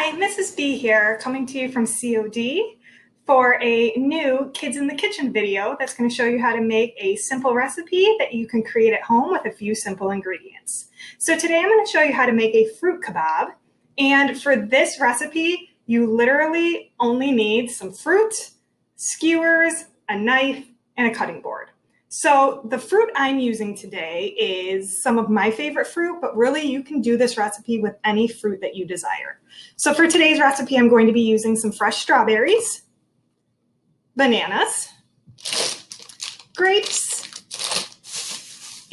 Hi, Mrs. B here, coming to you from COD for a new Kids in the Kitchen video that's going to show you how to make a simple recipe that you can create at home with a few simple ingredients. So today I'm going to show you how to make a fruit kebab, and for this recipe you literally only need some fruit, skewers, a knife, and a cutting board. So the fruit I'm using today is some of my favorite fruit, but really you can do this recipe with any fruit that you desire. So for today's recipe, I'm going to be using some fresh strawberries, bananas, grapes,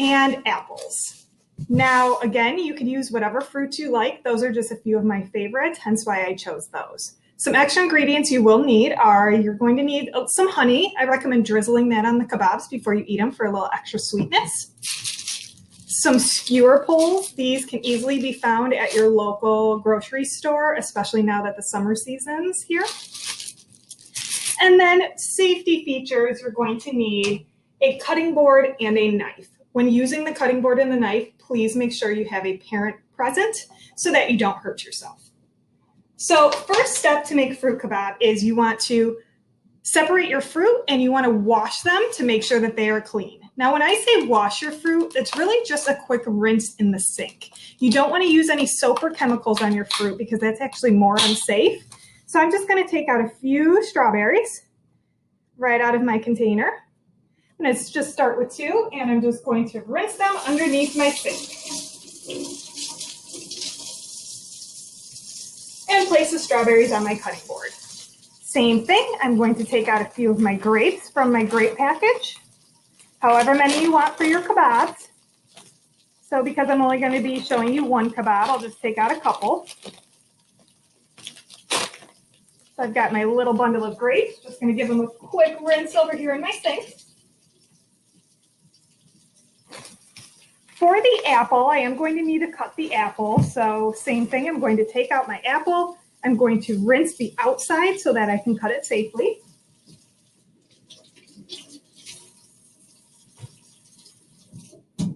and apples. Now, again, you could use whatever fruits you like. Those are just a few of my favorites, hence why I chose those. Some extra ingredients you will need are, you're going to need some honey. I recommend drizzling that on the kebabs before you eat them for a little extra sweetness. Some skewer poles. These can easily be found at your local grocery store, especially now that the summer season's here. And then safety features, you're going to need a cutting board and a knife. When using the cutting board and the knife, please make sure you have a parent present so that you don't hurt yourself. So first step to make fruit kebab is you want to separate your fruit and you want to wash them to make sure that they are clean. Now, when I say wash your fruit, it's really just a quick rinse in the sink. You don't want to use any soap or chemicals on your fruit because that's actually more unsafe. So I'm just going to take out a few strawberries right out of my container. And let's just start with two, and I'm just going to rinse them underneath my sink. And place the strawberries on my cutting board. Same thing, I'm going to take out a few of my grapes from my grape package, however many you want for your kebabs. So because I'm only going to be showing you one kebab, I'll just take out a couple. So I've got my little bundle of grapes, just going to give them a quick rinse over here in my sink. For the apple, I am going to need to cut the apple. So same thing, I'm going to take out my apple. I'm going to rinse the outside so that I can cut it safely.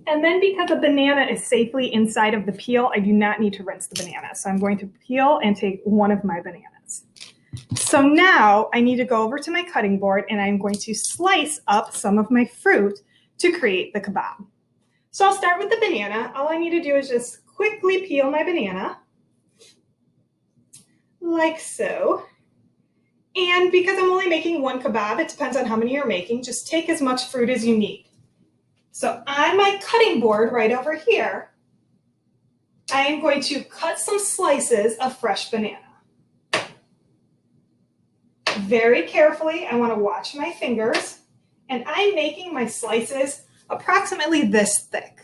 And then because the banana is safely inside of the peel, I do not need to rinse the banana. So I'm going to peel and take one of my bananas. So now I need to go over to my cutting board and I'm going to slice up some of my fruit to create the kebab. So I'll start with the banana. All I need to do is just quickly peel my banana, like so. And because I'm only making one kebab, it depends on how many you're making, just take as much fruit as you need. So on my cutting board right over here, I am going to cut some slices of fresh banana. Very carefully, I want to watch my fingers, and I'm making my slices approximately this thick.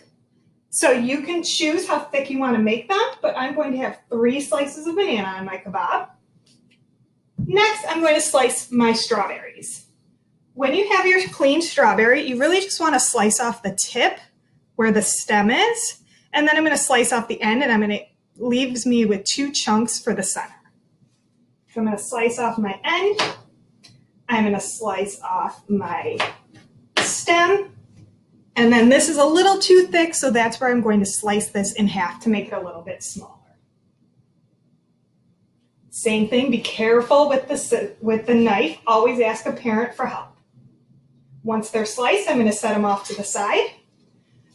So you can choose how thick you want to make them, but I'm going to have 3 slices of banana on my kebab. Next, I'm going to slice my strawberries. When you have your clean strawberry, you really just want to slice off the tip where the stem is, and then I'm going to slice off the end, and it leaves me with 2 chunks for the center. So I'm going to slice off my end. I'm going to slice off my stem. And then this is a little too thick, so that's where I'm going to slice this in half to make it a little bit smaller. Same thing, be careful with the knife. Always ask a parent for help. Once they're sliced, I'm going to set them off to the side.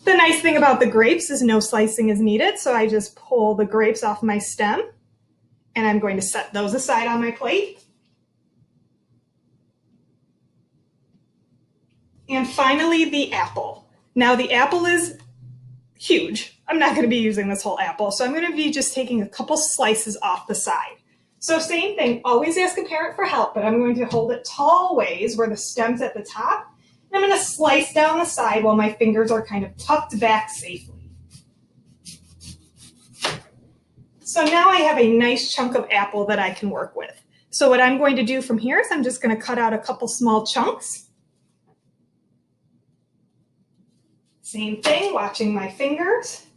The nice thing about the grapes is no slicing is needed, so I just pull the grapes off my stem, and I'm going to set those aside on my plate. And finally, the apple. Now the apple is huge. I'm not going to be using this whole apple, so I'm going to be just taking a couple slices off the side. So same thing, always ask a parent for help, but I'm going to hold it tall ways where the stem's at the top, and I'm going to slice down the side while my fingers are kind of tucked back safely. So now I have a nice chunk of apple that I can work with. So what I'm going to do from here is I'm just going to cut out a couple small chunks. Same thing, watching my fingers.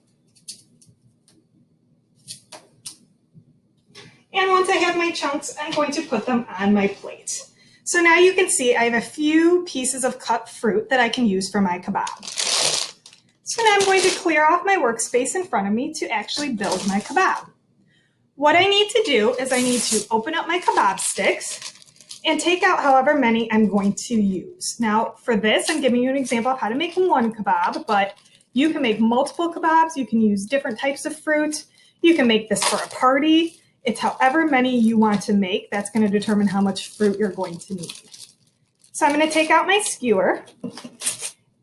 And once I have my chunks, I'm going to put them on my plate. So now you can see I have a few pieces of cut fruit that I can use for my kebab. So now I'm going to clear off my workspace in front of me to actually build my kebab. What I need to do is I need to open up my kebab sticks and take out however many I'm going to use. Now for this, I'm giving you an example of how to make one kebab, but you can make multiple kebabs. You can use different types of fruit. You can make this for a party. It's however many you want to make. That's going to determine how much fruit you're going to need. So I'm going to take out my skewer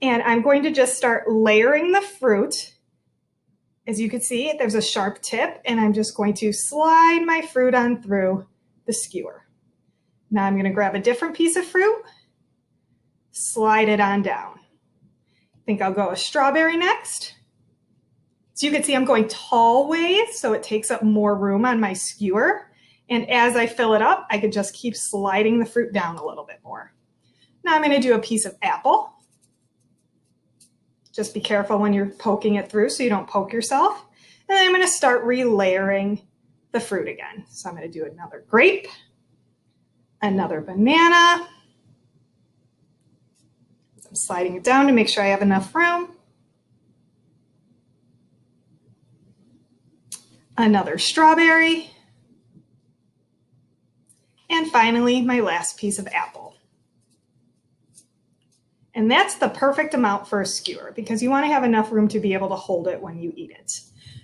and I'm going to just start layering the fruit. As you can see, there's a sharp tip and I'm just going to slide my fruit on through the skewer. Now I'm going to grab a different piece of fruit, slide it on down. I think I'll go a strawberry next. So you can see I'm going tall ways, so it takes up more room on my skewer. And as I fill it up, I could just keep sliding the fruit down a little bit more. Now I'm going to do a piece of apple. Just be careful when you're poking it through so you don't poke yourself. And then I'm going to start relayering the fruit again. So I'm going to do another grape, another banana. I'm sliding it down to make sure I have enough room. Another strawberry. And finally, my last piece of apple. And that's the perfect amount for a skewer because you want to have enough room to be able to hold it when you eat it.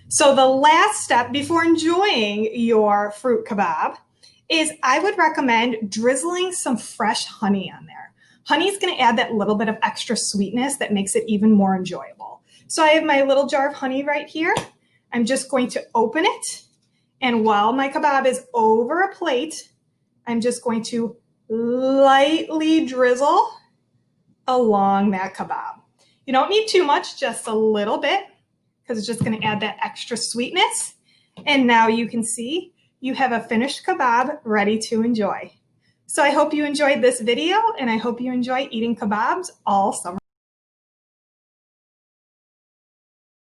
So the last step before enjoying your fruit kebab is I would recommend drizzling some fresh honey on there. Honey is going to add that little bit of extra sweetness that makes it even more enjoyable. So I have my little jar of honey right here. I'm just going to open it. And while my kebab is over a plate, I'm just going to lightly drizzle along that kebab. You don't need too much, just a little bit, because it's just going to add that extra sweetness. And now you can see you have a finished kebab ready to enjoy. So I hope you enjoyed this video, and I hope you enjoy eating kebabs all summer.